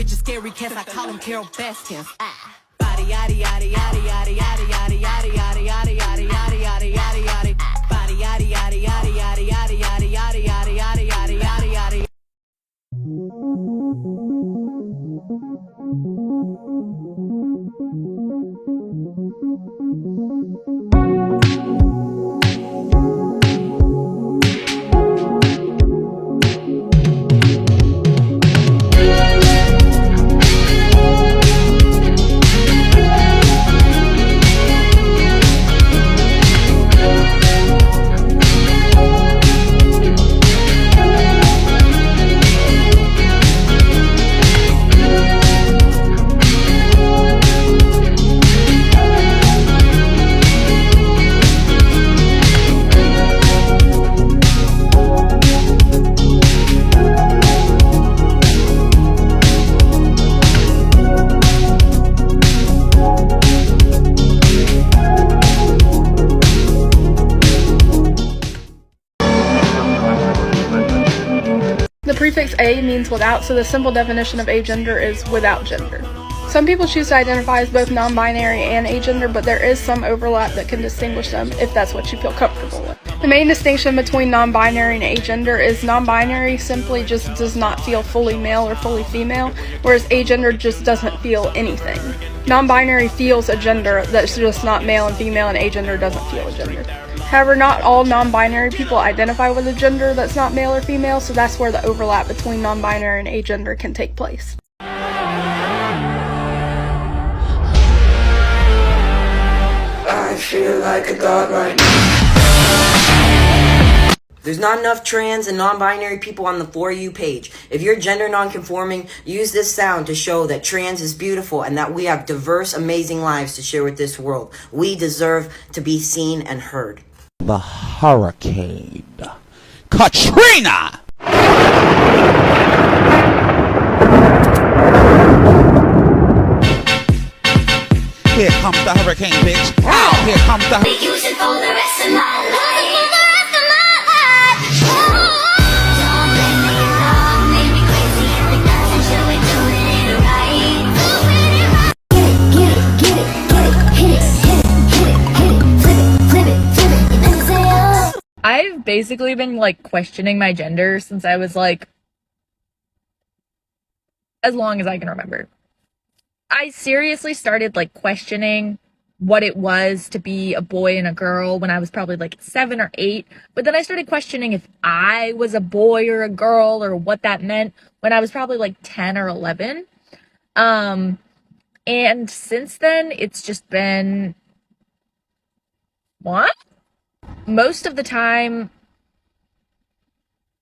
bitch is scary cats, I call him Carol Baskins. Body yaddy yaddy yaddy yaddy yaddy yaddy yaddy yaddy yaddy yaddy yaddy yaddy yaddy yaddy. Body yaddy yaddy yaddy yaddy yaddy yaddy yaddy yaddy yaddy yaddy yaddy yaddy. The prefix a means without, so the simple definition of agender is without gender. Some people choose to identify as both non-binary and agender, but there is some overlap that can distinguish them if that's what you feel comfortable with. The main distinction between non-binary and agender is non-binary simply just does not feel fully male or fully female, whereas agender just doesn't feel anything. Non-binary feels a gender that's just not male and female, and agender doesn't feel a gender. However, not all non-binary people identify with a gender that's not male or female, so that's where the overlap between non-binary and agender can take place. I feel like a dog right now. There's not enough trans and non-binary people on the For You page. If you're gender non-conforming, use this sound to show that trans is beautiful and that we have diverse, amazing lives to share with this world. We deserve to be seen and heard. The hurricane Katrina! Here comes the hurricane, bitch. Oh, here comes the hurricane. Use it for the rest of my life. I've basically been questioning my gender since I was as long as I can remember. I seriously started questioning what it was to be a boy and a girl when I was probably 7 or 8, but then I started questioning if I was a boy or a girl or what that meant when I was probably 10 or 11. And since then it's just been what? Most of the time,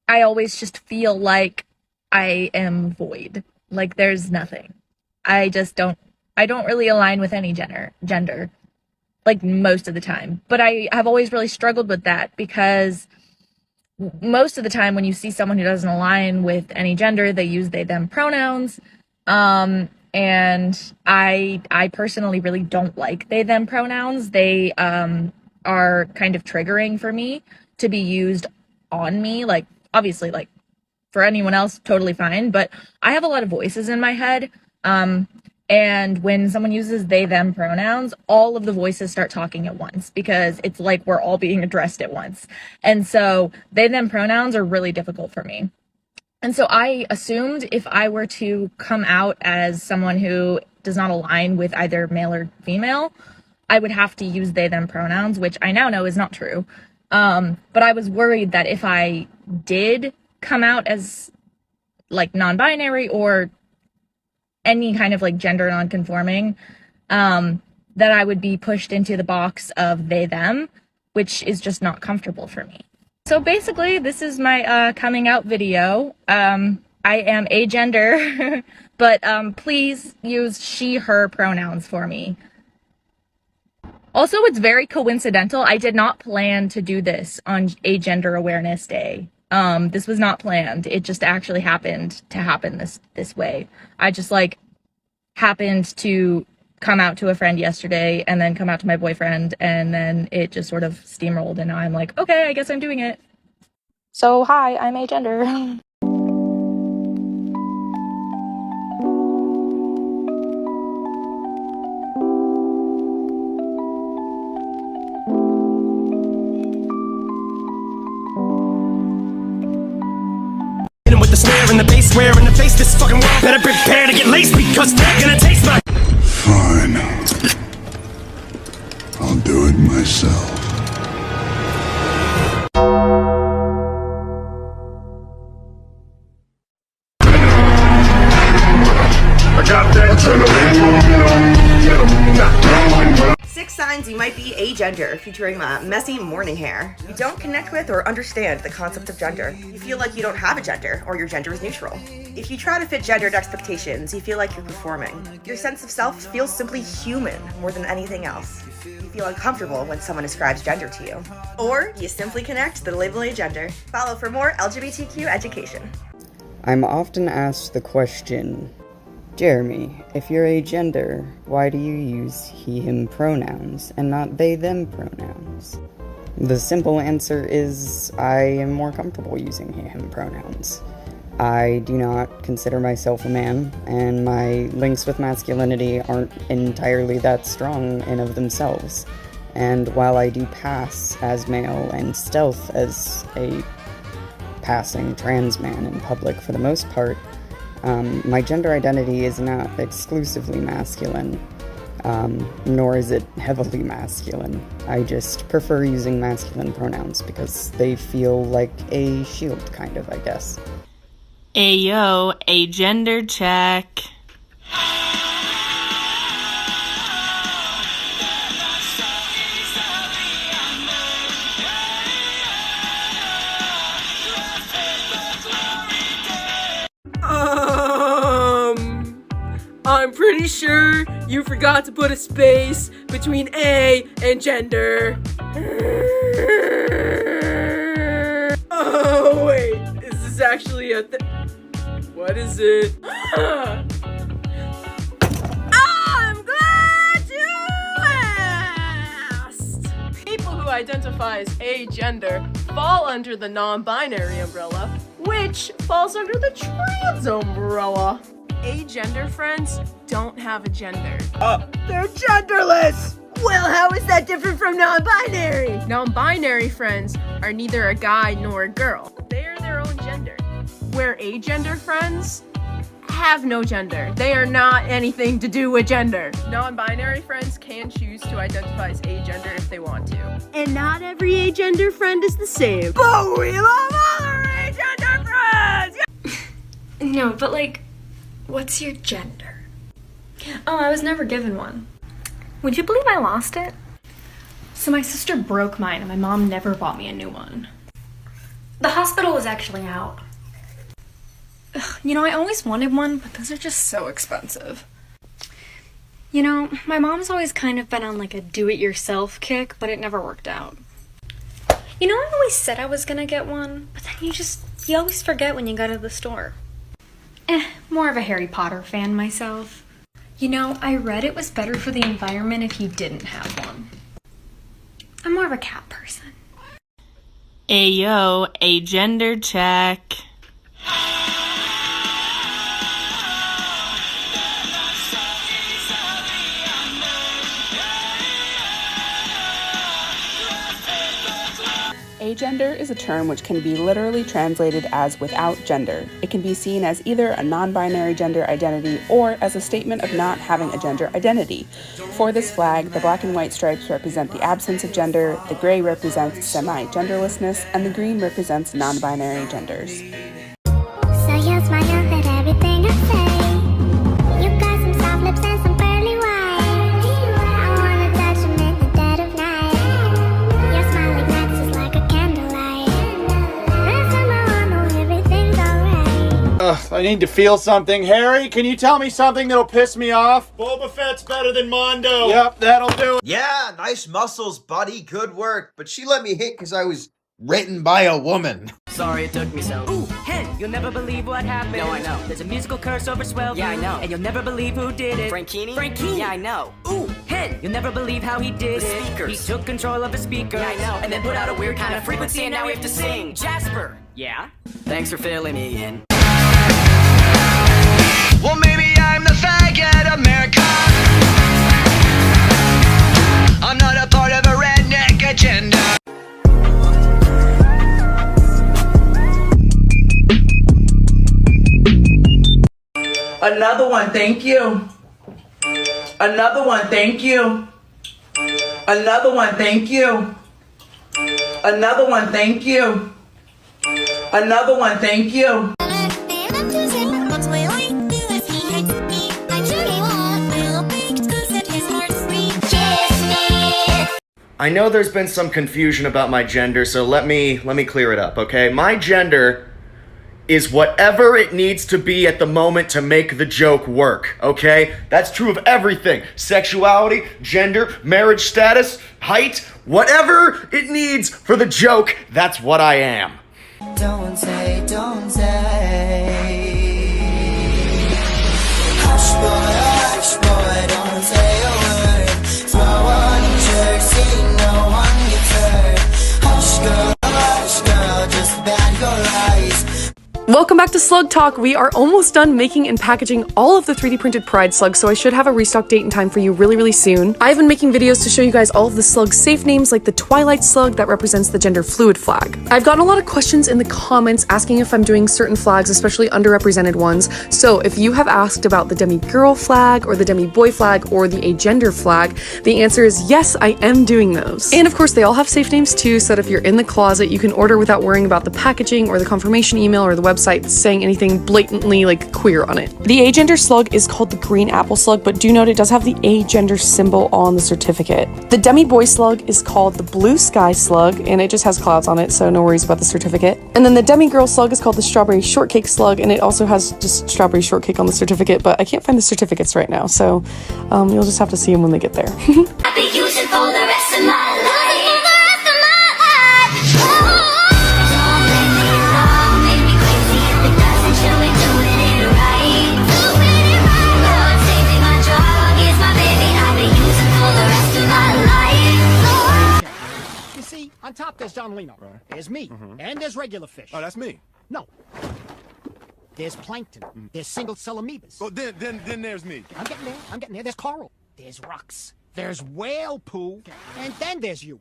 I always just feel like I am void. There's nothing. I don't really align with any gender. Most of the time. But I have always really struggled with that because most of the time when you see someone who doesn't align with any gender, they use they, them pronouns. And I personally really don't like they, them pronouns. They, are kind of triggering for me to be used on me. Obviously, for anyone else, totally fine, but I have a lot of voices in my head, and when someone uses they, them pronouns, all of the voices start talking at once, because it's we're all being addressed at once, and so they, them pronouns are really difficult for me. And so I assumed if I were to come out as someone who does not align with either male or female, I would have to use they, them pronouns, which I now know is not true. But I was worried that if I did come out as non-binary or any kind of gender non-conforming, that I would be pushed into the box of they, them, which is just not comfortable for me. So basically, this is my coming out video. I am agender, but please use she, her pronouns for me. Also, it's very coincidental. I did not plan to do this on Agender Awareness Day. This was not planned. It just actually happened to happen this way. I just happened to come out to a friend yesterday and then come out to my boyfriend, and then it just sort of steamrolled, and now I'm okay, I guess I'm doing it. So hi, I'm agender. the snare and the bass square in the face. This fucking world better prepare to get laced because they're gonna taste my. Fine. I'll do it myself. I got that adrenaline. 6 signs you might be agender, featuring messy morning hair. You don't connect with or understand the concept of gender. You feel like you don't have a gender, or your gender is neutral. If you try to fit gendered expectations, you feel like you're performing. Your sense of self feels simply human more than anything else. You feel uncomfortable when someone ascribes gender to you. Or you simply connect to the label agender. Follow for more LGBTQ education. I'm often asked the question, Jeremy, if you're agender, why do you use he/him pronouns and not they/them pronouns? The simple answer is I am more comfortable using he/him pronouns. I do not consider myself a man, and my links with masculinity aren't entirely that strong in of themselves. And while I do pass as male and stealth as a passing trans man in public for the most part, my gender identity is not exclusively masculine, nor is it heavily masculine. I just prefer using masculine pronouns because they feel like a shield, kind of, I guess. Ayo, a gender check. I'm pretty sure you forgot to put a space between A and gender. Oh, wait. Is this actually a what is it? I'm glad you asked! People who identify as agender fall under the non-binary umbrella, which falls under the trans umbrella. Agender friends don't have a gender. They're genderless! Well, how is that different from non-binary? Non-binary friends are neither a guy nor a girl. They are their own gender. Where agender friends have no gender. They are not anything to do with gender. Non-binary friends can choose to identify as agender if they want to. And not every agender friend is the same. But we love all our agender friends! No, but like, what's your gender? Oh, I was never given one. Would you believe I lost it? So my sister broke mine and my mom never bought me a new one. The hospital was actually out. Ugh, you know, I always wanted one, but those are just so expensive. You know, my mom's always kind of been on like a do-it-yourself kick, but it never worked out. You know, I always said I was gonna get one, but then you always forget when you go to the store. More of a Harry Potter fan myself. You know, I read it was better for the environment if you didn't have one. I'm more of a cat person. Ayo, a gender check. Agender is a term which can be literally translated as without gender. It can be seen as either a non-binary gender identity or as a statement of not having a gender identity. For this flag, the black and white stripes represent the absence of gender, the gray represents semi-genderlessness, and the green represents non-binary genders. So you smile at everything I say. You got some soft lips and some pearly white. I wanna touch them in the dead of night. Your smile ignites us like a candlelight. And somehow I know everything's alright. Ugh, I need to feel something. Harry, can you tell me something that'll piss me off? Boba Fett's better than Mondo. Yep, that'll do it. Yeah, nice muscles, buddy. Good work. But she let me hit because I was written by a woman. Sorry it took me so. Ooh, hen, you'll never believe what happened. No, I know. There's a musical curse over Swell. Yeah, I know. And you'll never believe who did it. Frankini? Frankini? Yeah, I know. Ooh, hen, you'll never believe how he did the speakers. He took control of the speakers. Yeah, I know. And then put out a weird kind of frequency and now we have to sing. Jasper! Yeah? Thanks for filling me in. Well, maybe I'm the faggot America. I'm not a part of a redneck agenda. Another one, thank you. Another one, thank you. Another one, thank you. Another one, thank you. Another one, thank you. I know there's been some confusion about my gender, so let me clear it up, okay? My gender is whatever it needs to be at the moment to make the joke work, okay? That's true of everything. Sexuality, gender, marriage status, height, whatever it needs for the joke, that's what I am. Don't say, don't say. Hush boy, don't say a word. Throw on your jersey, no one gets hurt. Hush girl, just bat your eyes. Welcome back to Slug Talk. We are almost done making and packaging all of the 3D printed Pride slugs, so I should have a restock date and time for you really soon. I've been making videos to show you guys all of the slug safe names, like the Twilight slug that represents the gender fluid flag. I've gotten a lot of questions in the comments asking if I'm doing certain flags, especially underrepresented ones. So if you have asked about the demi-girl flag or the demi-boy flag or the agender flag, the answer is yes, I am doing those. And of course, they all have safe names too, so that if you're in the closet, you can order without worrying about the packaging or the confirmation email or the website saying anything blatantly like queer on it. The agender slug is called the green apple slug, but do note it does have the agender symbol on the certificate. The demi-boy slug is called the blue sky slug, and it just has clouds on it, so no worries about the certificate. And then the demi-girl slug is called the strawberry shortcake slug, and it also has just strawberry shortcake on the certificate, but I can't find the certificates right now, so you'll just have to see them when they get there. I'll be using for the rest of my life. On top, there's Don Lino. Right. There's me. And there's regular fish. Oh, that's me. No. There's plankton. There's single-cell amoebas. Oh, then there's me. I'm getting there. There's coral. There's rocks. There's whale poo. And then there's you.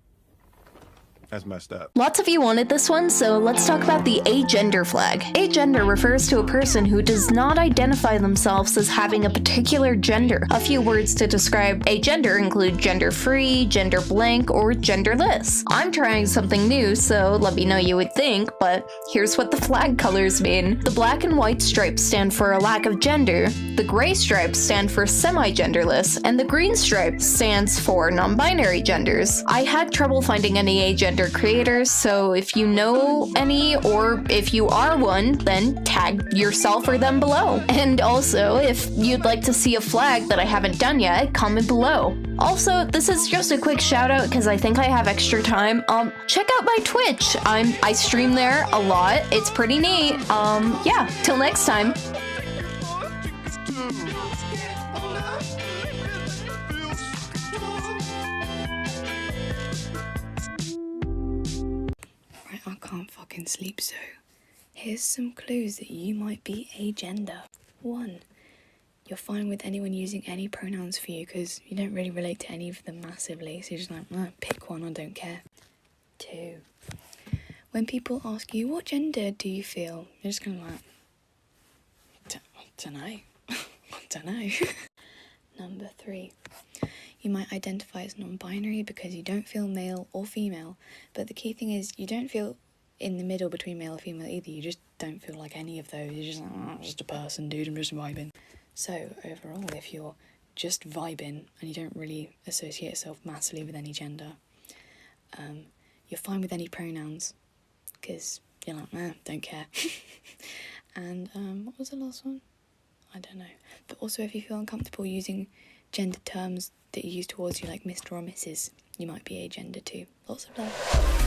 That's messed up. Lots of you wanted this one, so let's talk about the agender flag. Agender refers to a person who does not identify themselves as having a particular gender. A few words to describe agender include gender-free, gender-blank, or genderless. I'm trying something new, so let me know you would think, but here's what the flag colors mean. The black and white stripes stand for a lack of gender, the gray stripes stand for semi-genderless, and the green stripe stands for non-binary genders. I had trouble finding any agender creators, so if you know any, or if you are one, then tag yourself or them below. And also, if you'd like to see a flag that I haven't done yet, comment below. Also, this is just a quick shout out because I think I have extra time. Check out my Twitch. I stream there a lot. It's pretty neat. Yeah, till next time. I can't fucking sleep, so here's some clues that you might be agender. 1. You're fine with anyone using any pronouns for you because you don't really relate to any of them massively, so you're just like, pick one, I don't care. 2. When people ask you, what gender do you feel? You're just kind of like, don't know. I don't know. Number 3. You might identify as non-binary because you don't feel male or female, but the key thing is you don't feel in the middle between male or female either. You just don't feel like any of those. You're just like, I'm just a person, dude, I'm just vibing. So overall, if you're just vibing and you don't really associate yourself massively with any gender, you're fine with any pronouns because you're like, don't care. And what was the last one? I don't know. But also, if you feel uncomfortable using gender terms that you use towards you, like Mr. or Mrs., you might be agender too. Lots of love.